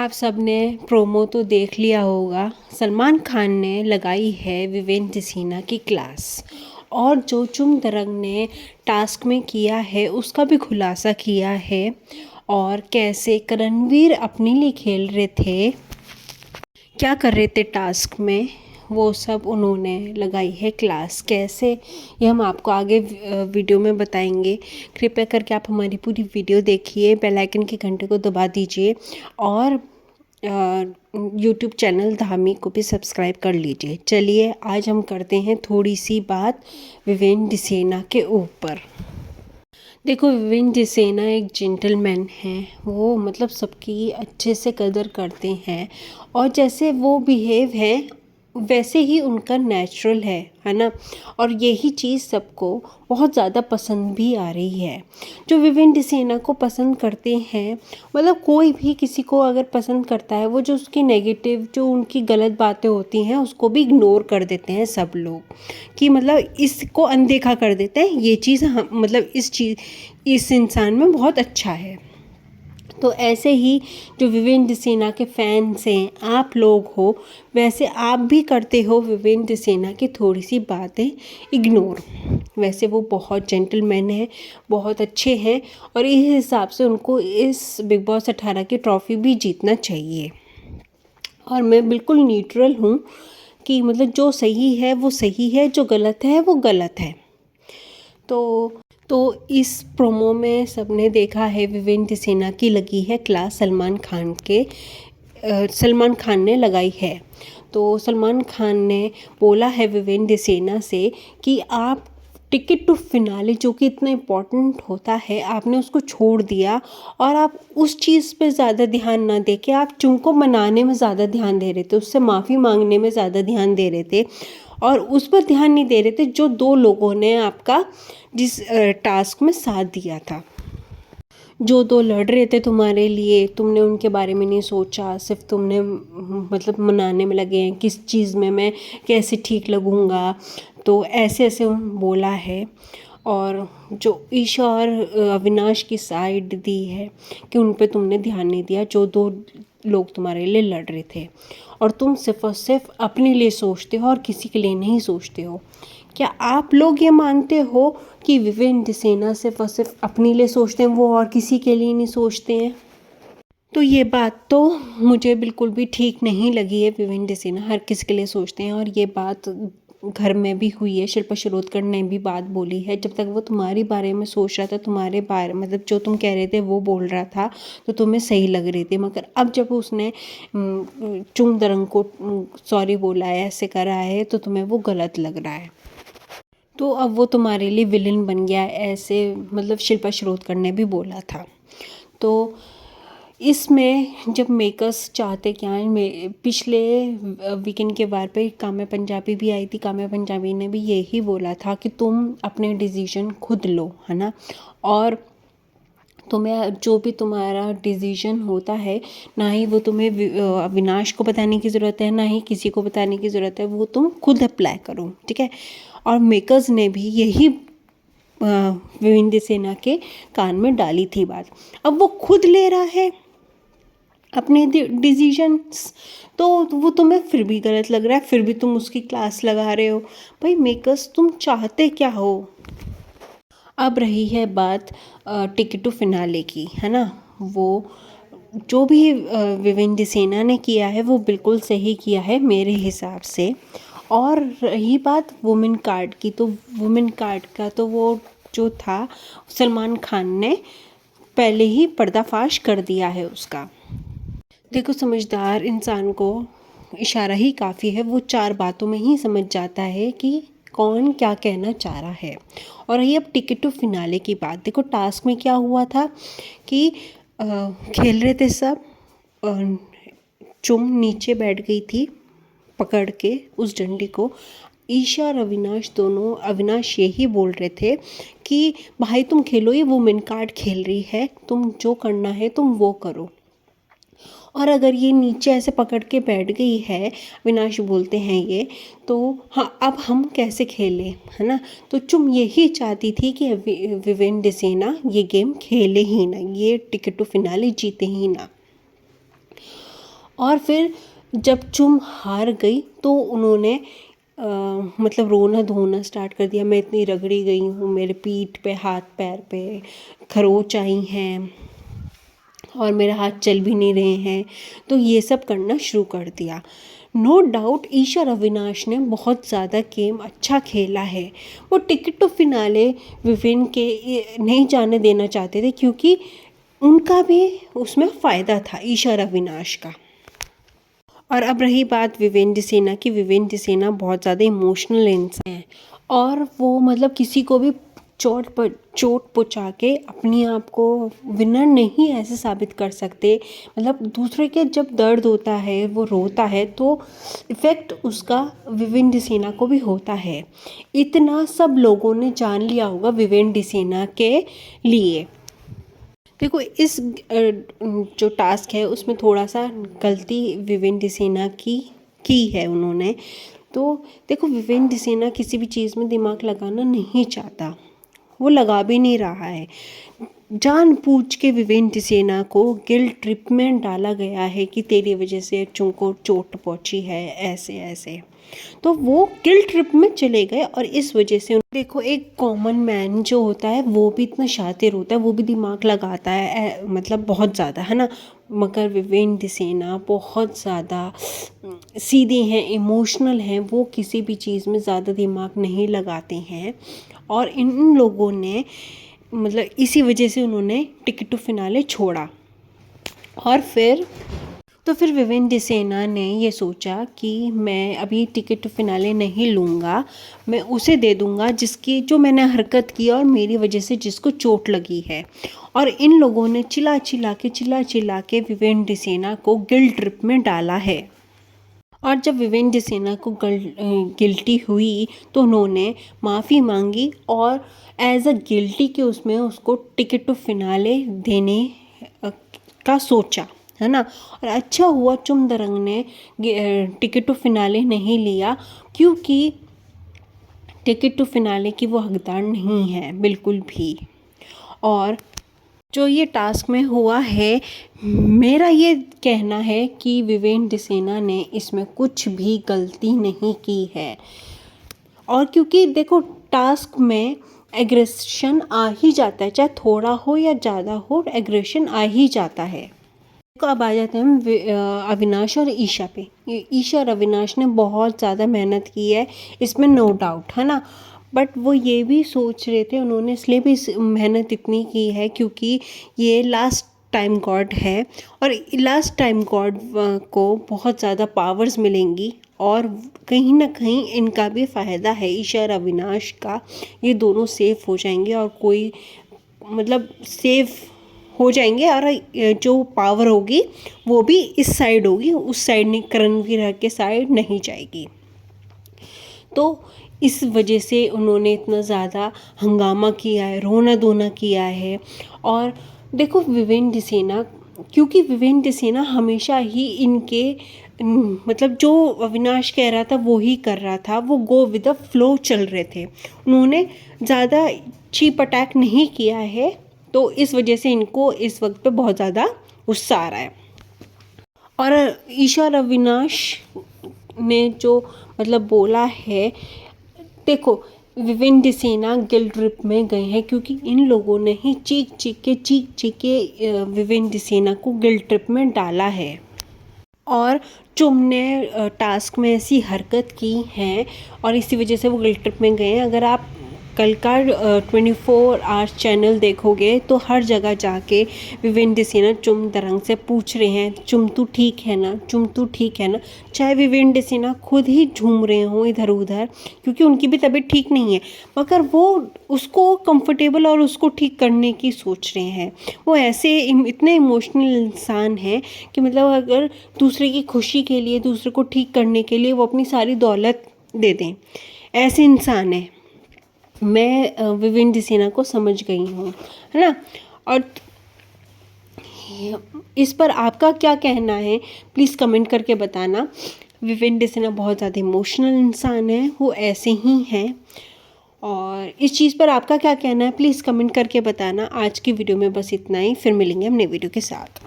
आप सबने प्रोमो तो देख लिया होगा। सलमान खान ने लगाई है विवेन जसीना की क्लास, और जो चुंग दरंग ने टास्क में किया है उसका भी खुलासा किया है। और कैसे करणवीर अपने लिए खेल रहे थे, क्या कर रहे थे टास्क में, वो सब उन्होंने लगाई है क्लास। कैसे, ये हम आपको आगे वीडियो में बताएंगे। कृपया करके आप हमारी पूरी वीडियो देखिए, बेल आइकन के घंटे को दबा दीजिए और यूट्यूब चैनल धामी को भी सब्सक्राइब कर लीजिए। चलिए आज हम करते हैं थोड़ी सी बात विवेन डिसेना के ऊपर। देखो, विवेन डिसेना एक जेंटलमैन हैं। वो मतलब सबकी अच्छे से कदर करते हैं, और जैसे वो बिहेव हैं वैसे ही उनका नेचुरल है ना। और यही चीज़ सबको बहुत ज़्यादा पसंद भी आ रही है। जो विवेन डिसेना को पसंद करते हैं, मतलब कोई भी किसी को अगर पसंद करता है, वो जो उसकी नेगेटिव, जो उनकी गलत बातें होती हैं उसको भी इग्नोर कर देते हैं सब लोग, कि मतलब इसको अनदेखा कर देते हैं। ये चीज़ हम मतलब इस इंसान में बहुत अच्छा है। तो ऐसे ही जो विवेन डिसेना के फैंस हैं, आप लोग हो, वैसे आप भी करते हो विवेन डिसेना की थोड़ी सी बातें इग्नोर। वैसे वो बहुत जेंटलमैन हैं, बहुत अच्छे हैं, और इस हिसाब से उनको इस बिग बॉस 18 की ट्रॉफ़ी भी जीतना चाहिए। और मैं बिल्कुल न्यूट्रल हूँ कि मतलब जो सही है वो सही है, जो गलत है वो गलत है। तो इस प्रोमो में सबने देखा है विवेन डिसेना की लगी है क्लास सलमान खान ने लगाई है। तो सलमान खान ने बोला है विवेन डिसेना से कि आप टिकट टू फिनाले, जो कि इतना इम्पोर्टेंट होता है, आपने उसको छोड़ दिया और आप उस चीज़ पे ज़्यादा ध्यान ना दे के आप चुंग को मनाने में ज़्यादा ध्यान दे रहे थे, उससे माफ़ी मांगने में ज़्यादा ध्यान दे रहे थे, और उस पर ध्यान नहीं दे रहे थे जो दो लोगों ने आपका जिस टास्क में साथ दिया था। जो दो लड़ रहे थे तुम्हारे लिए, तुमने उनके बारे में नहीं सोचा, सिर्फ तुमने मतलब मनाने में लगे हैं किस चीज़ में मैं कैसे ठीक लगूँगा। तो ऐसे ऐसे बोला है। और जो ईशा और अविनाश की साइड दी है कि उन पे तुमने ध्यान नहीं दिया, जो दो लोग तुम्हारे लिए लड़ रहे थे, और तुम सिर्फ और सिर्फ अपने लिए सोचते हो और किसी के लिए नहीं सोचते हो। क्या आप लोग ये मानते हो कि विवेन डिसेना सिर्फ और सिर्फ अपने लिए सोचते हैं, वो और किसी के लिए नहीं सोचते हैं? तो ये बात तो मुझे बिल्कुल भी ठीक नहीं लगी है। विवेन डिसेना हर किसी के लिए सोचते हैं, और ये बात घर में भी हुई है। शिल्पा शिरोडकर ने भी बात बोली है, जब तक वो तुम्हारे बारे में सोच रहा था, तुम्हारे बारे मतलब जो तुम कह रहे थे वो बोल रहा था, तो तुम्हें सही लग रही थी। मगर अब जब उसने चुंग दरंग को सॉरी बोला है, ऐसे करा है, तो तुम्हें वो गलत लग रहा है। तो अब वो तुम्हारे लिए विलन बन गया, ऐसे मतलब शिल्पा शिरोडकर ने भी बोला था। तो इसमें जब मेकर्स चाहते क्या है, पिछले वीकेंड के बार पे काम्या पंजाबी भी आई थी। काम्या पंजाबी ने भी यही बोला था कि तुम अपने डिसीजन खुद लो, है ना। और तुम्हें जो भी तुम्हारा डिसीजन होता है, ना ही वो तुम्हें अविनाश को बताने की ज़रूरत है, ना ही किसी को बताने की ज़रूरत है, वो तुम खुद अप्लाई करो, ठीक है। और मेकर्स ने भी यही विवेन डिसेना के कान में डाली थी बात। अब वो खुद ले रहा है अपने डिसीजंस, तो वो तुम्हें फिर भी गलत लग रहा है, फिर भी तुम उसकी क्लास लगा रहे हो। भाई मेकर्स, तुम चाहते क्या हो? अब रही है बात टिकट टू फिनाले की, है ना। वो जो भी विवेन डिसेना ने किया है वो बिल्कुल सही किया है मेरे हिसाब से। और रही बात वुमेन कार्ड की, तो वुमेन कार्ड का तो वो जो था, सलमान खान ने पहले ही पर्दाफाश कर दिया है उसका। देखो, समझदार इंसान को इशारा ही काफ़ी है, वो चार बातों में ही समझ जाता है कि कौन क्या कहना चाह रहा है। और रही अब टिकट टू फिनाले की बात, देखो टास्क में क्या हुआ था कि खेल रहे थे सब, चुम नीचे बैठ गई थी पकड़ के उस डंडी को। ईशा और अविनाश दोनों, अविनाश यही बोल रहे थे कि भाई तुम खेलो, ये वुमेन कार्ड खेल रही है, तुम जो करना है तुम वो करो। और अगर ये नीचे ऐसे पकड़ के बैठ गई है, अविनाश बोलते हैं ये, तो हाँ अब हम कैसे खेलें, है ना। तो चुम यही चाहती थी कि विवेन डिसेना ये गेम खेले ही ना, ये टिकट टू फिनाले जीते ही ना। और फिर जब चुम हार गई तो उन्होंने मतलब रोना धोना स्टार्ट कर दिया। मैं इतनी रगड़ी गई हूँ, मेरे पीठ पे, हाथ पैर पे खरोच आई हैं और मेरे हाथ चल भी नहीं रहे हैं। तो ये सब करना शुरू कर दिया। नो डाउट ईशा और अविनाश ने बहुत ज़्यादा गेम अच्छा खेला है। वो टिकट टू फिनाले विवेन के नहीं जाने देना चाहते थे, क्योंकि उनका भी उसमें फ़ायदा था, ईशा और अविनाश का। और अब रही बात विवेन डिसेना की। विवेन डिसेना बहुत ज़्यादा इमोशनल इंसान है और वो मतलब किसी को भी चोट पहुँचा के अपने आप को विनर नहीं ऐसे साबित कर सकते। मतलब दूसरे के जब दर्द होता है, वो रोता है, तो इफ़ेक्ट उसका विवेन डिसेना को भी होता है। इतना सब लोगों ने जान लिया होगा विवेन डिसेना के लिए। देखो इस जो टास्क है उसमें थोड़ा सा गलती विवेन डिसेना की है उन्होंने। तो देखो विवेन डिसेना किसी भी चीज़ में दिमाग लगाना नहीं चाहता, वो लगा भी नहीं रहा है। जानबूझ के विवेन डिसेना को गिल्ट ट्रिप में डाला गया है कि तेरी वजह से तुमको चोट पहुंची है, ऐसे ऐसे। तो वो गिल्ट ट्रिप में चले गए और इस वजह से देखो एक कॉमन मैन जो होता है वो भी इतना शातिर होता है, वो भी दिमाग लगाता है मतलब बहुत ज़्यादा, है ना। मगर विवेन डिसेना बहुत ज़्यादा सीधे हैं, इमोशनल हैं, वो किसी भी चीज़ में ज़्यादा दिमाग नहीं लगाते हैं। और इन लोगों ने मतलब इसी वजह से उन्होंने टिकट टू फिनाले छोड़ा। और फिर विवेन डिसेना ने ये सोचा कि मैं अभी टिकट टू फिनाले नहीं लूँगा, मैं उसे दे दूँगा जो मैंने हरकत की और मेरी वजह से जिसको चोट लगी है। और इन लोगों ने चिल्ला चिल्ला के विवेन डिसेना को गिल्ट ट्रिप में डाला है। और जब विवेन डिसेना को गिल्टी हुई तो उन्होंने माफ़ी मांगी और एज अ गिल्टी के उसमें उसको टिकट टू फिनाले देने का सोचा, है ना। और अच्छा हुआ चुमदरंग ने टिकट टू फिनाले नहीं लिया, क्योंकि टिकट टू फिनाले की वो हकदार नहीं है बिल्कुल भी। और जो ये टास्क में हुआ है, मेरा ये कहना है कि विवेन डिसेना ने इसमें कुछ भी गलती नहीं की है। और क्योंकि देखो टास्क में एग्रेशन आ ही जाता है, चाहे थोड़ा हो या ज़्यादा हो, एग्रेशन आ ही जाता है। तो अब आ जाते हैं हम अविनाश और ईशा पे। ईशा और अविनाश ने बहुत ज़्यादा मेहनत की है, इसमें नो डाउट, है ना। बट वो ये भी सोच रहे थे, उन्होंने इसलिए भी मेहनत इतनी की है क्योंकि ये लास्ट टाइम गॉड है और लास्ट टाइम गॉड को बहुत ज़्यादा पावर्स मिलेंगी और कहीं ना कहीं इनका भी फ़ायदा है, ईशा और अविनाश का। ये दोनों सेफ हो जाएंगे और कोई मतलब सेफ हो जाएंगे और जो पावर होगी वो भी इस साइड होगी, उस साइड नहीं, करणवीर के साइड नहीं जाएगी। तो इस वजह से उन्होंने इतना ज़्यादा हंगामा किया है, रोना धोना किया है। और देखो विवेन डिसेना, क्योंकि विवेन डिसेना हमेशा ही इनके मतलब जो अविनाश कह रहा था वो ही कर रहा था, वो गो विद द फ्लो चल रहे थे, उन्होंने ज़्यादा चीप अटैक नहीं किया है। तो इस वजह से इनको इस वक्त पे बहुत ज़्यादा गुस्सा आ रहा है। और ईशा और अविनाश ने जो मतलब बोला है, देखो विवेन डिसेना गिल्ट ट्रिप में गए हैं क्योंकि इन लोगों ने ही चीख चीख के विवेन डिसेना को गिल्ट ट्रिप में डाला है। और चुम ने टास्क में ऐसी हरकत की है और इसी वजह से वो गिल्ट ट्रिप में गए हैं। अगर आप कल का 24 आवर्स चैनल देखोगे तो हर जगह जाके विवेन डिसेना चुम दरंग से पूछ रहे हैं, चुम तू ठीक है ना, चुम तू ठीक है ना। चाहे विवेन डिसेना खुद ही झूम रहे हों इधर उधर क्योंकि उनकी भी तबीयत ठीक नहीं है, मगर वो उसको कंफर्टेबल और उसको ठीक करने की सोच रहे हैं। वो ऐसे इतने इमोशनल इंसान हैं कि मतलब अगर दूसरे की खुशी के लिए, दूसरे को ठीक करने के लिए वो अपनी सारी दौलत दे दें, ऐसे इंसान है। मैं विवेन डिसेना को समझ गई हूँ, है ना। और इस पर आपका क्या कहना है प्लीज़ कमेंट करके बताना। विवेन डिसेना बहुत ज़्यादा इमोशनल इंसान है, वो ऐसे ही हैं। और इस चीज़ पर आपका क्या कहना है प्लीज़ कमेंट करके बताना। आज की वीडियो में बस इतना ही, फिर मिलेंगे हम नई वीडियो के साथ।